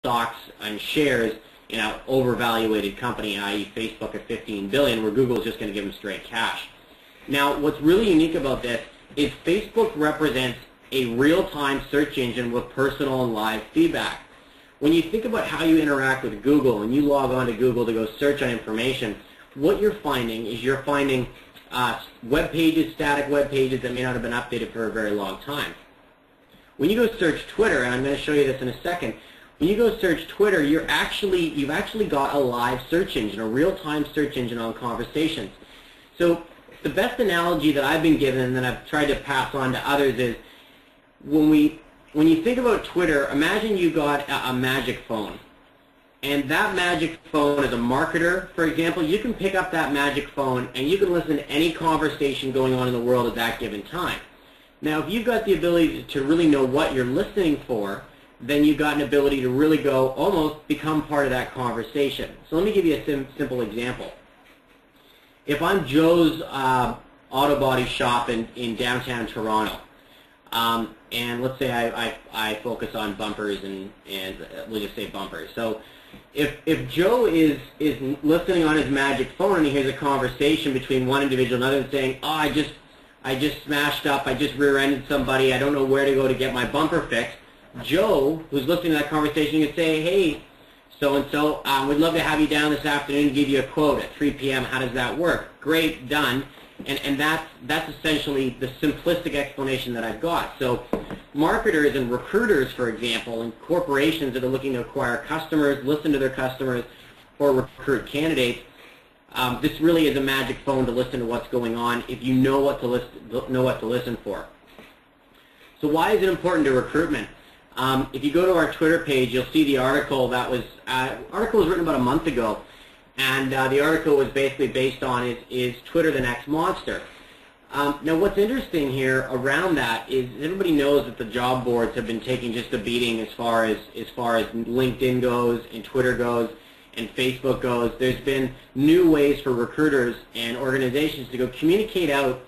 stocks and shares in an overvaluated company, i.e. Facebook at $15 billion, where Google is just going to give them straight cash. Now, what's really unique about this is Facebook represents a real-time search engine with personal and live feedback. When you think about how you interact with Google and you log on to Google to go search on information, what you're finding is you're finding web pages, static web pages that may not have been updated for a very long time. When you go search Twitter, and I'm going to show you this in a second, when you go search Twitter, you've actually got a live search engine, a real-time search engine on conversations. So the best analogy that I've been given and that I've tried to pass on to others is when you think about Twitter, imagine you got a magic phone. And that magic phone, as a marketer, for example, you can pick up that magic phone and you can listen to any conversation going on in the world at that given time. Now, if you've got the ability to really know what you're listening for, then you've got an ability to really go almost become part of that conversation. So let me give you a simple example. If I'm Joe's auto body shop in downtown Toronto, and let's say I focus on bumpers and we'll just say bumpers. So if Joe is listening on his magic phone and he hears a conversation between one individual and another saying, oh, I just smashed up, I just rear-ended somebody, I don't know where to go to get my bumper fixed, Joe, who's listening to that conversation, can say, hey, so-and-so, we'd love to have you down this afternoon and give you a quote at 3 p.m. How does that work? Great, done. And that's essentially the simplistic explanation that I've got. So marketers and recruiters, for example, and corporations that are looking to acquire customers, listen to their customers, or recruit candidates, this really is a magic phone to listen to what's going on if you know what to listen for. So why is it important to recruitment? If you go to our Twitter page, you'll see the article that was written about a month ago, and the article was basically based on is Twitter the next monster? Now, what's interesting here around that is everybody knows that the job boards have been taking just a beating as far as LinkedIn goes and Twitter goes and Facebook goes. There's been new ways for recruiters and organizations to go communicate out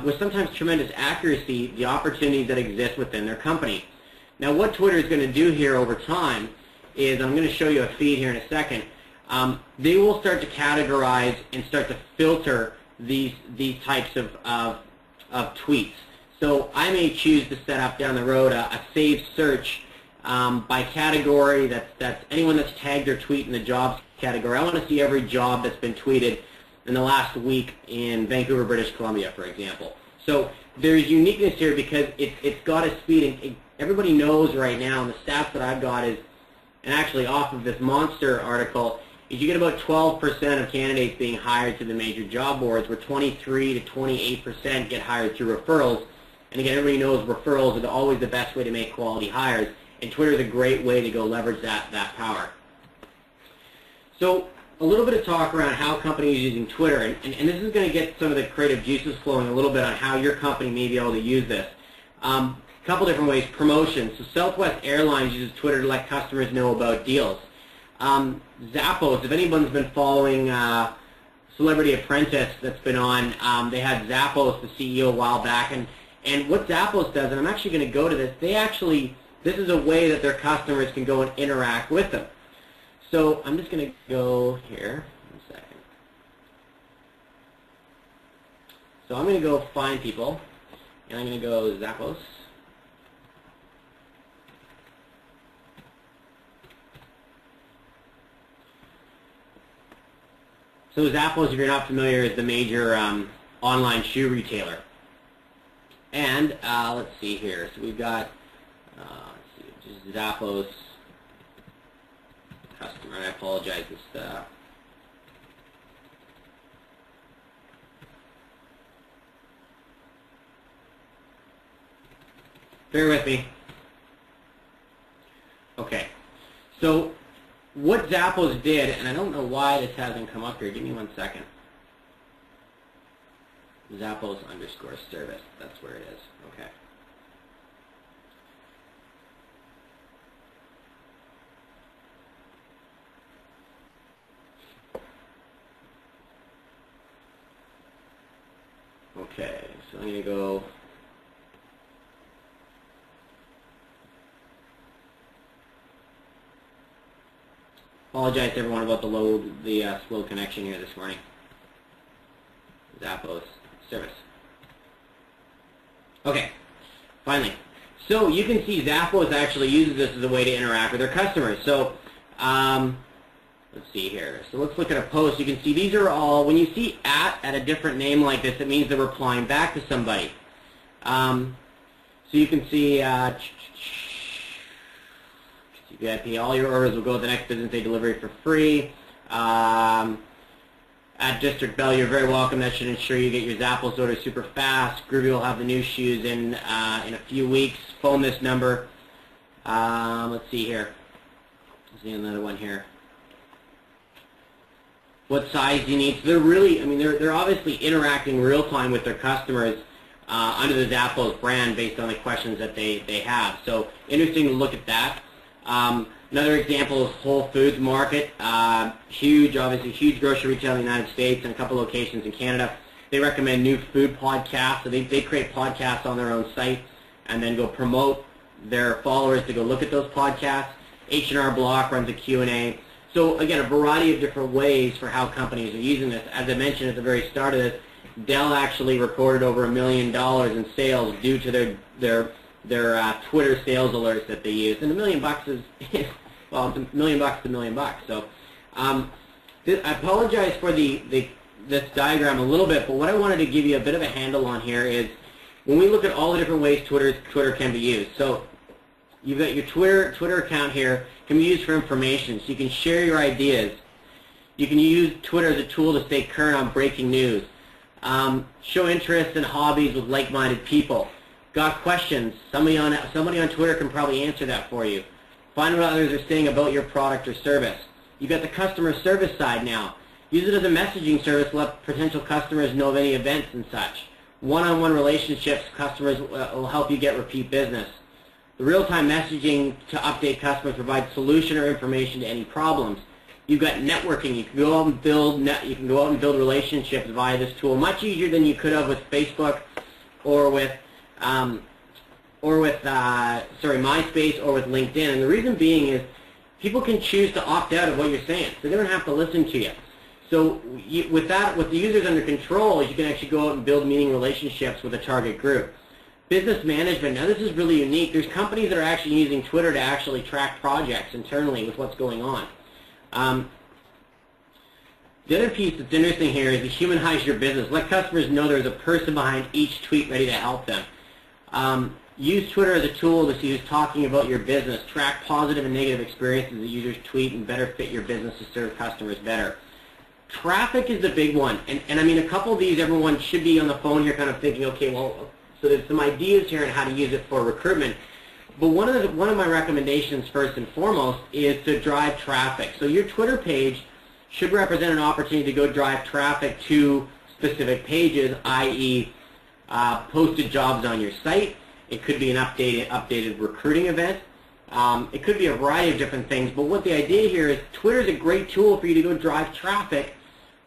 with sometimes tremendous accuracy the opportunities that exist within their company. Now, what Twitter is going to do here over time is, I'm going to show you a feed here in a second, they will start to categorize and start to filter these types of tweets. So I may choose to set up down the road a saved search by category that's anyone that's tagged their tweet in the jobs category. I want to see every job that's been tweeted in the last week in Vancouver, British Columbia, for example. So there's uniqueness here because it's got a speed, and everybody knows right now, and the stats that I've got is, and actually off of this Monster article, is you get about 12% of candidates being hired to the major job boards, where 23 to 28% get hired through referrals. And again, everybody knows referrals are always the best way to make quality hires, and Twitter is a great way to go leverage that power. So a little bit of talk around how companies are using Twitter, and this is going to get some of the creative juices flowing a little bit on how your company may be able to use this. A couple different ways. Promotion. So Southwest Airlines uses Twitter to let customers know about deals. Zappos, if anyone's been following Celebrity Apprentice that's been on, they had Zappos, the CEO, a while back, and what Zappos does, and I'm actually going to go to this, this is a way that their customers can go and interact with them. So I'm just going to go here, 1 second. So I'm going to go find people, and I'm going to go Zappos. So Zappos, if you're not familiar, is the major online shoe retailer. And let's see here. So we've got just Zappos customer. And I apologize. This bear with me. Okay. So what Zappos did, and I don't know why this hasn't come up here. Give me 1 second. Zappos _ service. That's where it is. Okay. Okay, so I'm going to go Apologize to everyone about the slow connection here this morning. Zappos service. Okay, finally. So you can see Zappos actually uses this as a way to interact with their customers. So let's see here. So let's look at a post. You can see these are all, when you see at a different name like this, it means they're replying back to somebody. So you can see VIP, all your orders will go to the next business day delivery for free. At District Bell, you're very welcome. That should ensure you get your Zappos order super fast. Groovy will have the new shoes in a few weeks. Phone this number. Let's see here. Let's see another one here. What size do you need? So they're really, I mean, they're obviously interacting real time with their customers under the Zappos brand based on the questions that they have. So interesting to look at that. Another example is Whole Foods Market, huge, obviously huge grocery retailer in the United States and a couple locations in Canada. They recommend new food podcasts, so they create podcasts on their own site and then go promote their followers to go look at those podcasts. H&R Block runs a Q&A. So again, a variety of different ways for how companies are using this. As I mentioned at the very start of this, Dell actually reported over $1 million in sales due to their Twitter sales alerts that they use, and $1 million is, well, it's $1 million to $1 million. So I apologize for this diagram a little bit, but what I wanted to give you a bit of a handle on here is when we look at all the different ways Twitter can be used. So you've got your Twitter account here, can be used for information, so you can share your ideas. You can use Twitter as a tool to stay current on breaking news. Show interest and hobbies with like-minded people. Got questions? Somebody on Twitter can probably answer that for you. Find what others are saying about your product or service. You've got the customer service side now. Use it as a messaging service to let potential customers know of any events and such. One-on-one relationships, customers will help you get repeat business. The real-time messaging to update customers provides solution or information to any problems. You've got networking. You can go out and build relationships via this tool, much easier than you could have with Facebook or with MySpace or with LinkedIn. And the reason being is people can choose to opt out of what you're saying, so they don't have to listen to you. So with the users under control, you can actually go out and build meaningful relationships with a target group. Business management. Now this is really unique. There's companies that are actually using Twitter to actually track projects internally with what's going on. The other piece that's interesting here is to humanize your business. Let customers know there's a person behind each tweet ready to help them. Use Twitter as a tool to see who's talking about your business. Track positive and negative experiences that users tweet and better fit your business to serve customers better. Traffic is the big one. And I mean, a couple of these, everyone should be on the phone here kind of thinking, okay, well, so there's some ideas here on how to use it for recruitment. But one of my recommendations, first and foremost, is to drive traffic. So your Twitter page should represent an opportunity to go drive traffic to specific pages, i.e. Posted jobs on your site. It could be an updated recruiting event. It could be a variety of different things. But what the idea here is Twitter is a great tool for you to go drive traffic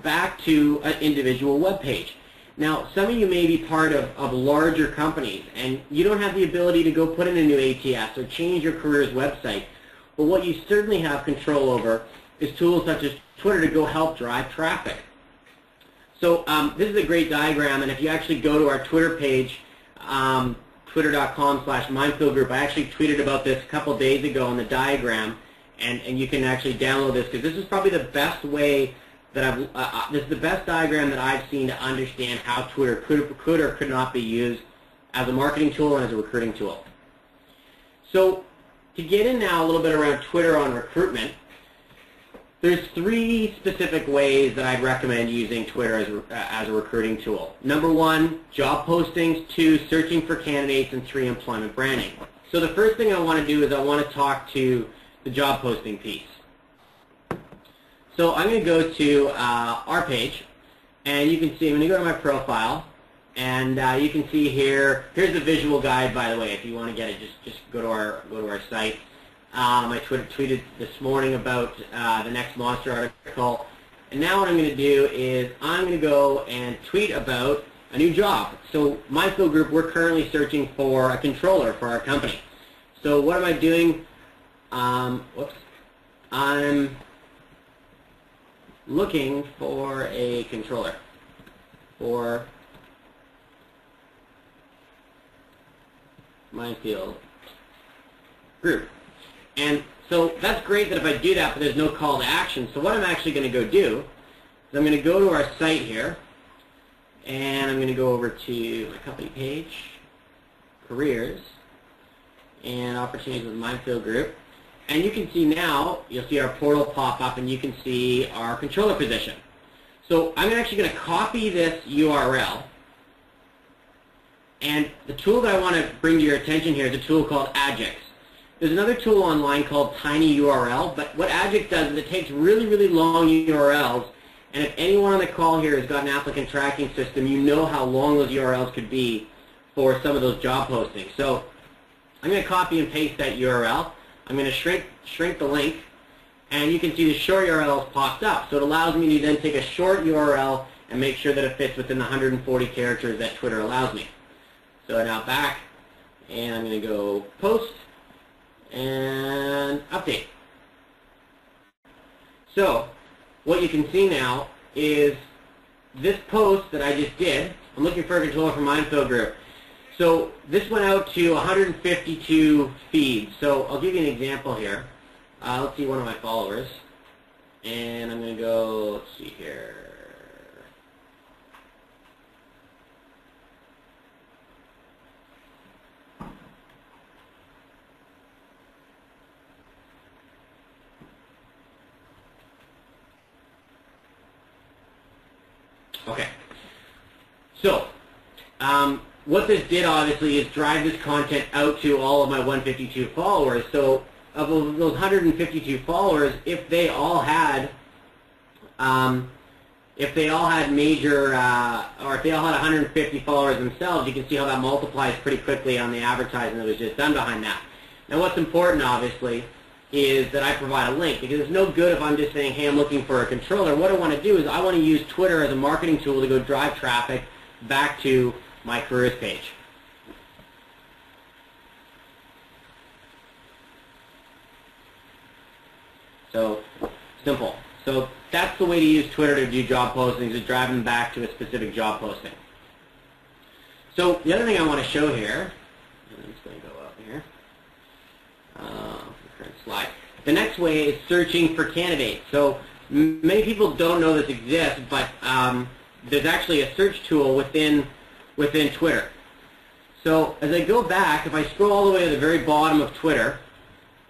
back to an individual web page. Now, some of you may be part of larger companies, and you don't have the ability to go put in a new ATS or change your career's website. But what you certainly have control over is tools such as Twitter to go help drive traffic. So this is a great diagram, and if you actually go to our Twitter page, twitter.com/mindfieldgroup, I actually tweeted about this a couple days ago on the diagram, and you can actually download this because this is probably the best way that this is the best diagram that I've seen to understand how Twitter could or could not be used as a marketing tool and as a recruiting tool. So to get in now a little bit around Twitter on recruitment, there's 3 specific ways that I'd recommend using Twitter as a recruiting tool. Number 1, job postings. 2, searching for candidates. And 3, employment branding. So the first thing I want to do is I want to talk to the job posting piece. So I'm going to go to our page, and you can see, I'm going to go to my profile, and you can see here's the visual guide, by the way. If you want to get it, just go to our site. I tweeted this morning about the next Monster article, and now what I'm going to do is I'm going to go and tweet about a new job. So Mindfield Group, we're currently searching for a controller for our company. So what am I doing? looking for a controller for Mindfield group. And so that's great that if I do that, but there's no call to action. So what I'm actually going to go do is I'm going to go to our site here, and I'm going to go over to my company page, careers, and opportunities with Mindfield Group. And you can see now, you'll see our portal pop up, and you can see our controller position. So I'm actually going to copy this URL. And the tool that I want to bring to your attention here is a tool called Ajax. There's another tool online called TinyURL, but what Ajax does is it takes really, really long URLs, and if anyone on the call here has got an applicant tracking system, you know how long those URLs could be for some of those job postings. So I'm going to copy and paste that URL. I'm going to shrink the link, and you can see the short URLs popped up. So it allows me to then take a short URL and make sure that it fits within the 140 characters that Twitter allows me. So now back, and I'm going to go post and update. So what you can see now is this post that I just did. I'm looking for a controller for Mindfield Group. So this went out to 152 feeds. So I'll give you an example here. Let's see one of my followers. And I'm going to go, let's see here. Okay. So, what this did obviously is drive this content out to all of my 152 followers. So of those 152 followers, if they all had major, or if they all had 150 followers themselves, you can see how that multiplies pretty quickly on the advertising that was just done behind that. Now what's important obviously is that I provide a link, because it's no good if I'm just saying, hey, I'm looking for a controller. What I want to do is I want to use Twitter as a marketing tool to go drive traffic back to my careers page. So, simple. So that's the way to use Twitter to do job postings, is drive them back to a specific job posting. So the other thing I want to show here, and I'm just going to go up here, current slide. The next way is searching for candidates. So many people don't know this exists, but there's actually a search tool within Twitter. So as I go back, if I scroll all the way to the very bottom of Twitter,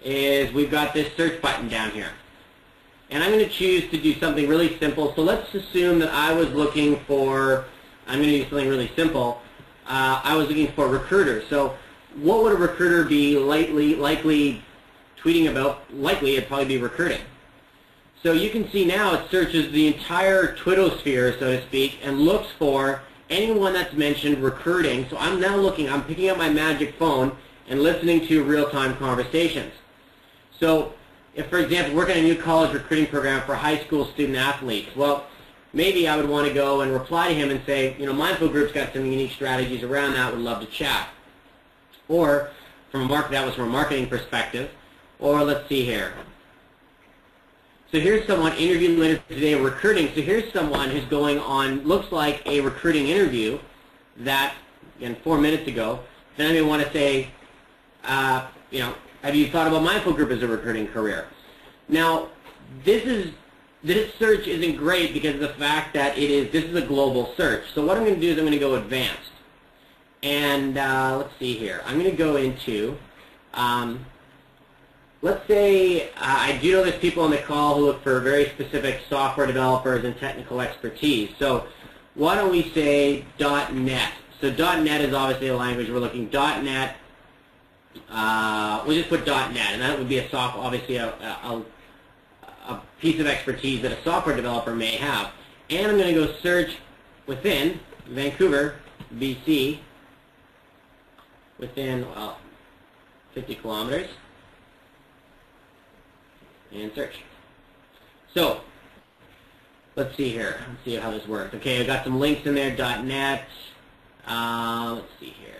we've got this search button down here. And I'm going to choose to do something really simple. So let's assume that I was looking for, I'm going to do something really simple. I was looking for recruiters. So what would a recruiter be likely tweeting about? Likely it'd probably be recruiting. So you can see now it searches the entire Twittosphere, so to speak, and looks for anyone that's mentioned recruiting. So I'm now looking, I'm picking up my magic phone and listening to real-time conversations. So if, for example, working on a new college recruiting program for high school student athletes, well, maybe I would want to go and reply to him and say, you know, Mindfield Group's got some unique strategies around that, would love to chat. Or that was from a marketing perspective. Or let's see here. So here's someone interviewed later today recruiting. So here's someone who's going on, looks like a recruiting interview that, again, 4 minutes ago. Then I may want to say, you know, have you thought about Mindfield Group as a recruiting career? Now, this search isn't great because of the fact that this is a global search. So what I'm going to do is I'm going to go advanced. And let's see here. I'm going to go into, let's say I do know there's people on the call who look for very specific software developers and technical expertise. So why don't we say .NET? So .NET is obviously a language we're looking. .NET, we'll just put .NET, and that would be obviously a piece of expertise that a software developer may have. And I'm going to go search within Vancouver, BC, within 50 kilometers, and search. So let's see here. Let's see how this works. Okay, I've got some links in there. .NET. Let's see here.